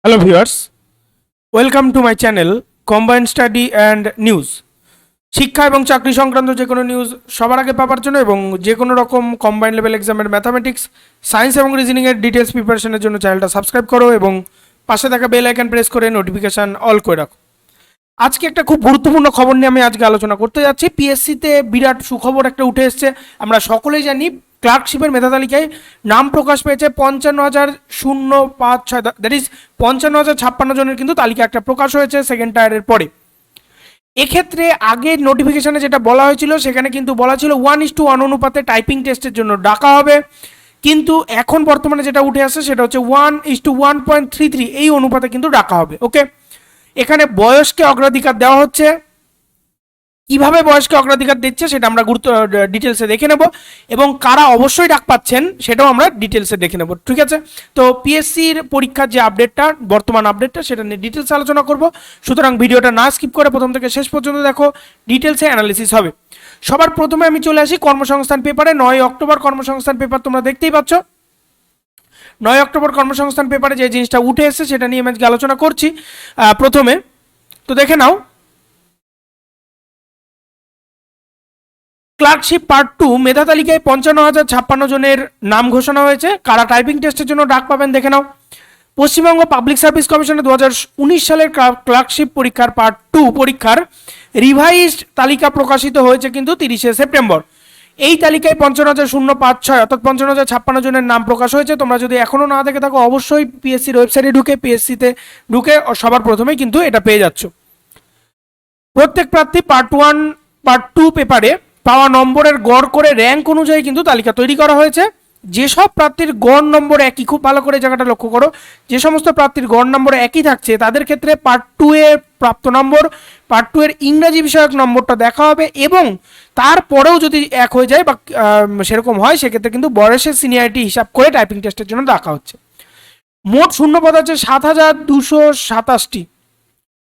Hello viewers, welcome to my channel combined study and news. শিক্ষা এবং চাকরি সংক্রান্ত যে কোনো নিউজ সবার আগে পাওয়ার জন্য এবং যে কোনো রকম কম্বাইন্ড লেভেল এক্সামের ম্যাথামেটিক্স, সায়েন্স এবং রিজনিংয়ের ডিটেলস প্রিপারেশনের জন্য চ্যানেলটা সাবস্ক্রাইব করো এবং পাশে থাকা বেল আইকন প্রেস করে নোটিফিকেশান অল করে রাখো। আজকে একটা খুব গুরুত্বপূর্ণ খবর নিয়ে আমি আজকে আলোচনা করতে যাচ্ছি। পিএসসিতে বিরাট সুখবর একটা উঠে এসছে। আমরা সকলেই জানি ক্লার্কশিপের মেধা তালিকায় নাম প্রকাশ পেয়েছে 55,056, দ্যাট ইজ 55,056 জনের কিন্তু তালিকা একটা প্রকাশ হয়েছে সেকেন্ড টায়ারের পরে। এক্ষেত্রে আগের নোটিফিকেশনে যেটা বলা হয়েছিল সেখানে কিন্তু বলা ছিল 1:1 অনুপাতে টাইপিং টেস্টের জন্য ডাকা হবে, কিন্তু এখন বর্তমানে যেটা উঠে আসছে সেটা হচ্ছে 1:1.33 এই অনুপাতে কিন্তু ডাকা হবে। ওকে, এখানে বয়সকে অগ্রাধিকার দেওয়া হচ্ছে। কিভাবে বয়সকে অগ্রাধিকার দিচ্ছে সেটা আমরা ডিটেলসে দেখে নেব এবং কারা অবশ্যই ডাক পাচ্ছেন সেটাও আমরা ডিটেলসে দেখে নেব। ঠিক আছে, তো পিএসসির পরীক্ষার যে আপডেটটা, বর্তমান আপডেটটা, সেটা নিয়ে ডিটেলসে আলোচনা করব। সুতরাং ভিডিওটা না স্কিপ করে প্রথম থেকে শেষ পর্যন্ত দেখো, ডিটেলসে অ্যানালিসিস হবে। সবার প্রথমে আমি চলে আসি কর্মসংস্থান পেপারে। 9 অক্টোবর কর্মসংস্থান পেপার তোমরা দেখতেই পাচ্ছ। 9 অক্টোবর কর্মসংস্থান পেপারে যে জিনিসটা উঠে এসেছে সেটা নিয়ে আমি আলোচনা করছি। প্রথমে তো দেখে নাও, ক্লার্কশিপ পার্ট 2 মেধা তালিকায় 55,056 জনের নাম ঘোষণা হয়েছে। কারা টাইপিং টেস্টের জন্য ডাক পাবেন দেখে নাও। পশ্চিমবঙ্গ পাবলিক সার্ভিস কমিশনের 2019 সালের ক্লার্কশিপ পরীক্ষার পার্ট 2 পরীক্ষার রিভাইজড তালিকা প্রকাশিত হয়েছে কিন্তু 30শে সেপ্টেম্বর। এই তালিকায় 55,056 অর্থাৎ 55,056 জনের নাম প্রকাশ হয়েছে। তোমরা যদি এখনো না দেখে থাকো অবশ্যই পিএসসির ওয়েবসাইটে ঢুকে পিএসসিতে ঢুকে সবার প্রথমেই কিন্তু এটা পেয়ে যাচ্ছ। প্রত্যেক প্রার্থী পার্ট 1 পার্ট 2 পেপারে পাওয়া নম্বরের গড় করে র্যাঙ্ক অনুযায়ী কিন্তু তালিকা তৈরি করা হয়েছে। যেসব প্রার্থীর গড় নম্বর একই, খুব ভালো করে জায়গাটা লক্ষ্য করো, যে সমস্ত প্রার্থীর গড় নম্বর একই থাকছে তাদের ক্ষেত্রে পার্ট 2 এর প্রাপ্ত নম্বর, পার্ট 2 এর ইংরাজি বিষয়ক নম্বরটা দেখা হবে এবং তারপরেও যদি এক হয়ে যায় বা সেরকম হয় সেক্ষেত্রে কিন্তু বয়সের সিনিয়রিটি হিসাব করে টাইপিং টেস্টের জন্য ডাকা হচ্ছে। মোট শূন্যপদ আছে 7,227টি।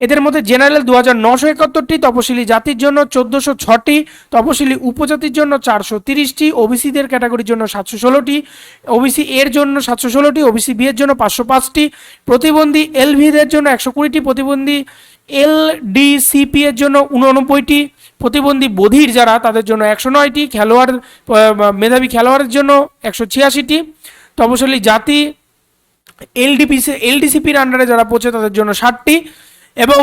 এদের মধ্যে জেনারেল 2,971টি, তপশিলি জাতির জন্য 1,406টি, তপশিলি উপজাতির জন্য 430টি, ওবিসিদের ক্যাটাগরির জন্য 716টি, ওবিসি এর জন্য 716টি, ওবিসি বি এর জন্য 505টি, প্রতিবন্ধী এলভিদের জন্য 120টি, প্রতিবন্ধী এলডিসিপি এর জন্য 89টি, প্রতিবন্ধী বধির যারা তাদের জন্য 109টি, খেলোয়াড় মেধাবী খেলোয়াড়ের জন্য 186টি, তপশিলি জাতি এলডিসিপির আন্ডারে যারা পড়ছে তাদের জন্য 60টি এবং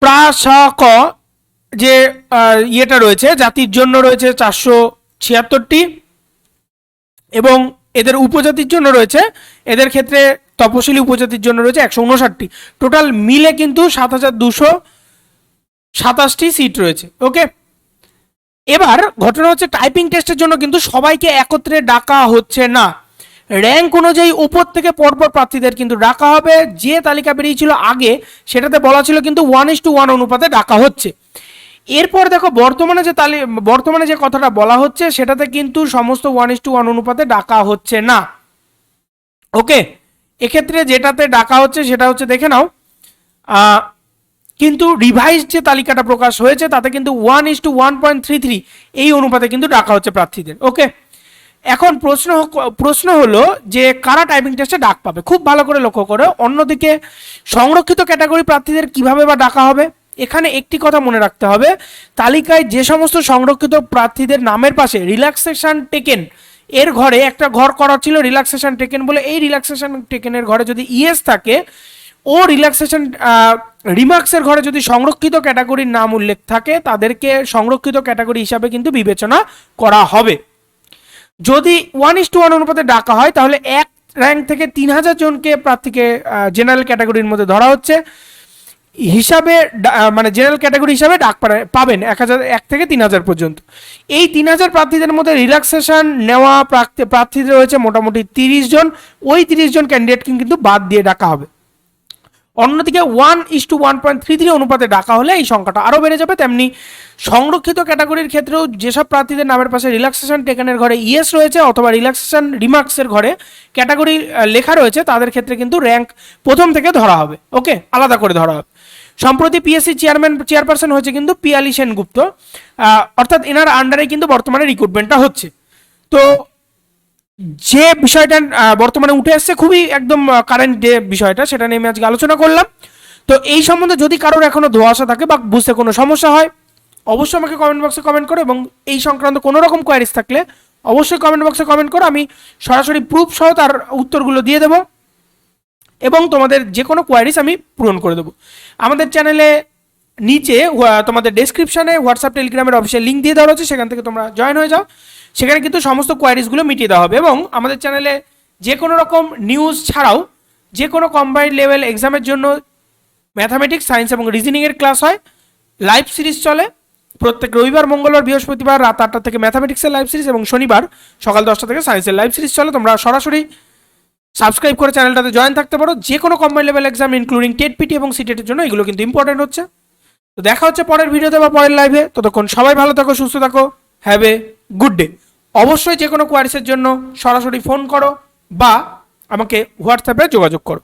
প্রাশক যে ইয়েটা রয়েছে জাতির জন্য রয়েছে 476টি এবং এদের উপজাতির জন্য রয়েছে, এদের ক্ষেত্রে তপশিলি উপজাতির জন্য রয়েছে 159টি। টোটাল মিলে কিন্তু 7,227টি সিট রয়েছে। ওকে, এবার ঘটনা হচ্ছে টাইপিং টেস্টের জন্য কিন্তু সবাইকে একত্রে ডাকা হচ্ছে না। র্যাঙ্ক অনুযায়ী উপর থেকে পরপর প্রার্থীদের কিন্তু ডাকা হবে। যে তালিকা বেরিয়েছিল আগে সেটাতে বলা ছিল কিন্তু 1:1 অনুপাতে ডাকা হচ্ছে। এরপর দেখো বর্তমানে যে কথাটা বলা হচ্ছে সেটাতে কিন্তু সমস্ত 1:1 অনুপাতে ডাকা হচ্ছে না। ওকে, এক্ষেত্রে যেটাতে ডাকা হচ্ছে সেটা হচ্ছে দেখে নাও, কিন্তু রিভাইজ যে তালিকাটা প্রকাশ হয়েছে তাতে কিন্তু 1:1.33 এই অনুপাতে কিন্তু ডাকা হচ্ছে প্রার্থীদের। ওকে, এখন প্রশ্ন হলো যে কারা টাইপিং টেস্টে ডাক পাবে। খুব ভালো করে লক্ষ্য করো, অন্যদিকে সংরক্ষিত ক্যাটাগরি প্রার্থীদের কিভাবে বা ডাকা হবে। এখানে একটি কথা মনে রাখতে হবে, তালিকায় যে সমস্ত সংরক্ষিত প্রার্থীদের নামের পাশে রিল্যাক্সেশন টেকেন এর ঘরে একটা ঘর করা ছিল রিল্যাক্সেশন টেকেন বলে, এই রিল্যাক্সেশন টেকেনের ঘরে যদি ইএস থাকে ও রিল্যাক্সেশন রিমার্কসের ঘরে যদি সংরক্ষিত ক্যাটাগরির নাম উল্লেখ থাকে তাদেরকে সংরক্ষিত ক্যাটাগরি হিসাবে কিন্তু বিবেচনা করা হবে। যদি 1:1 অনুপাতে ডাকা হয় তাহলে এক র্যাঙ্ক থেকে 3,000 জনকে প্রার্থীকে জেনারেল ক্যাটাগরির মধ্যে ধরা হচ্ছে হিসাবে, মানে জেনারেল ক্যাটাগরি হিসাবে ডাক পাবেন 1 থেকে 3,000 পর্যন্ত। এই 3,000 প্রার্থীদের মধ্যে রিল্যাক্সেশন নেওয়া প্রার্থীদের রয়েছে মোটামুটি 30 জন। ওই 30 জন ক্যান্ডিডেটকে কিন্তু বাদ দিয়ে ডাকা হবে। অন্যদিকে 1:1.33 অনুপাতে ডাকা হলে এই সংখ্যাটা আরও বেড়ে যাবে। তেমনি সংরক্ষিত ক্যাটাগরির ক্ষেত্রেও যেসব প্রার্থীদের নামের পাশে রিল্যাক্সেশন টেকেনের ঘরে ইএস রয়েছে অথবা রিল্যাক্সেশন রিমার্কসের ঘরে ক্যাটাগরি লেখা রয়েছে তাদের ক্ষেত্রে কিন্তু র্যাঙ্ক প্রথম থেকে ধরা হবে। ওকে, আলাদা করে ধরা হবে। সম্প্রতি পিএসসি চেয়ারপারসন হয়েছে কিন্তু পিয়ালি সেনগুপ্ত, অর্থাৎ এনার আন্ডারে কিন্তু বর্তমানে রিক্রুটমেন্টটা হচ্ছে। তো যে বিষয়টা বর্তমানে উঠে আসছে, খুবই একদম কারেন্ট যে বিষয়টা, সেটা নিয়ে আমি আজকে আলোচনা করলাম। তো এই সম্বন্ধে যদি কারোর এখনো ধোঁয়াশা থাকে বা বুঝতে কোনো সমস্যা হয়, অবশ্যই আমাকে কমেন্ট বক্সে কমেন্ট করো, এবং এই সংক্রান্ত কোনো রকম কোয়ারিজ থাকলে অবশ্যই কমেন্ট বক্সে কমেন্ট করো। আমি সরাসরি প্রুফ সহ তার উত্তরগুলো দিয়ে দেবো, এবং তোমাদের যে কোনো কোয়ারিজ আমি পূরণ করে দেবো। আমাদের চ্যানেলে নিচে তোমাদের ডেসক্রিপশনে হোয়াটসঅ্যাপ টেলিগ্রামের অফিসিয়াল লিঙ্ক দিয়ে দেওয়া রয়েছে, সেখান থেকে তোমরা জয়েন হয়ে যাও। সেখানে কিন্তু সমস্ত কোয়ারিজগুলো মিটিয়ে দেওয়া হবে। এবং আমাদের চ্যানেলে যে কোনো রকম নিউজ ছাড়াও যে কোনো কম্বাইন্ড লেভেল এক্সামের জন্য ম্যাথামেটিক্স, সায়েন্স এবং রিজনিংয়ের ক্লাস হয়, লাইভ সিরিজ চলে প্রত্যেক রবিবার, মঙ্গলবার, বৃহস্পতিবার রাত 8টা থেকে ম্যাথামেটিক্সের লাইভ সিরিজ, এবং শনিবার সকাল 10টা থেকে সায়েন্সের লাইভ সিরিজ চলে। তোমরা সরাসরি সাবস্ক্রাইব করে চ্যানেলটাতে জয়েন থাকতে পারো। যে কোনো combined level exam including TET, PT এবং সিটেটের জন্য এগুলো কিন্তু ইম্পর্টেন্ট হচ্ছে। তো দেখা হচ্ছে পরের ভিডিওতে বা পরের লাইভে। ততক্ষণ সবাই ভালো থাকো, সুস্থ থাকো, হ্যাভ এ গুড ডে। অবশ্যই যে কোনো কোয়ারিসের জন্য সরাসরি ফোন করো বা আমাকে হোয়াটসঅ্যাপে যোগাযোগ করো।